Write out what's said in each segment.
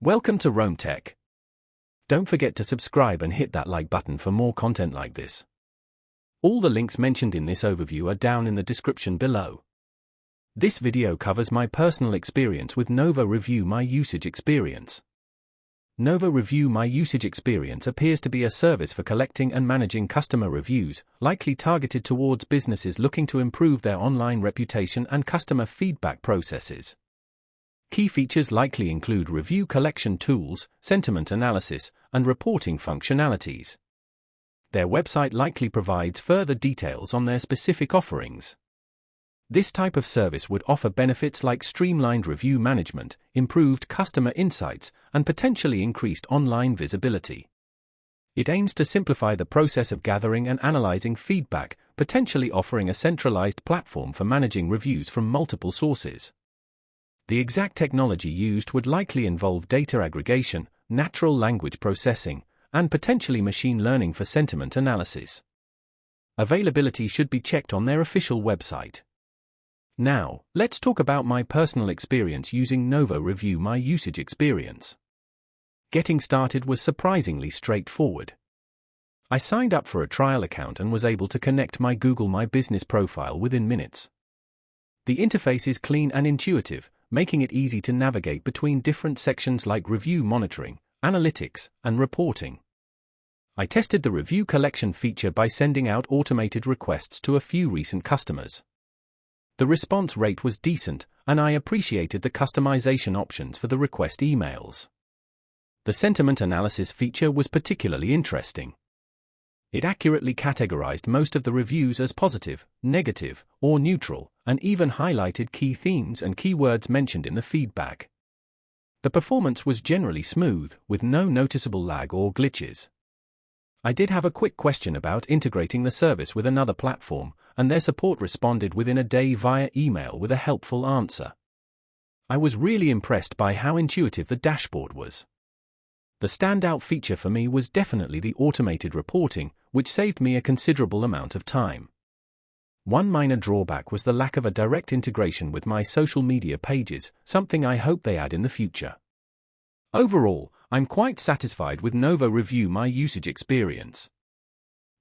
Welcome to Rome Tech. Don't forget to subscribe and hit that like button for more content like this. All the links mentioned in this overview are down in the description below. This video covers my personal experience with Novo Review My Usage Experience. Novo Review My Usage Experience appears to be a service for collecting and managing customer reviews, likely targeted towards businesses looking to improve their online reputation and customer feedback processes. Key features likely include review collection tools, sentiment analysis, and reporting functionalities. Their website likely provides further details on their specific offerings. This type of service would offer benefits like streamlined review management, improved customer insights, and potentially increased online visibility. It aims to simplify the process of gathering and analyzing feedback, potentially offering a centralized platform for managing reviews from multiple sources. The exact technology used would likely involve data aggregation, natural language processing, and potentially machine learning for sentiment analysis. Availability should be checked on their official website. Now, let's talk about my personal experience using Novo Review My Usage Experience. Getting started was surprisingly straightforward. I signed up for a trial account and was able to connect my Google My Business profile within minutes. The interface is clean and intuitive, making it easy to navigate between different sections like review monitoring, analytics, and reporting. I tested the review collection feature by sending out automated requests to a few recent customers. The response rate was decent, and I appreciated the customization options for the request emails. The sentiment analysis feature was particularly interesting. It accurately categorized most of the reviews as positive, negative, or neutral, and even highlighted key themes and keywords mentioned in the feedback. The performance was generally smooth, with no noticeable lag or glitches. I did have a quick question about integrating the service with another platform, and their support responded within a day via email with a helpful answer. I was really impressed by how intuitive the dashboard was. The standout feature for me was definitely the automated reporting, which saved me a considerable amount of time. One minor drawback was the lack of a direct integration with my social media pages, something I hope they add in the future. Overall, I'm quite satisfied with Novo Review My Usage Experience.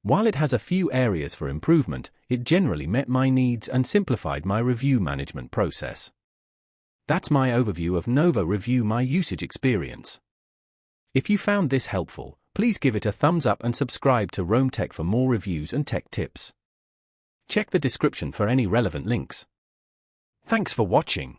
While it has a few areas for improvement, it generally met my needs and simplified my review management process. That's my overview of Novo Review My Usage Experience. If you found this helpful, please give it a thumbs up and subscribe to Rome Tech for more reviews and tech tips. Check the description for any relevant links. Thanks for watching.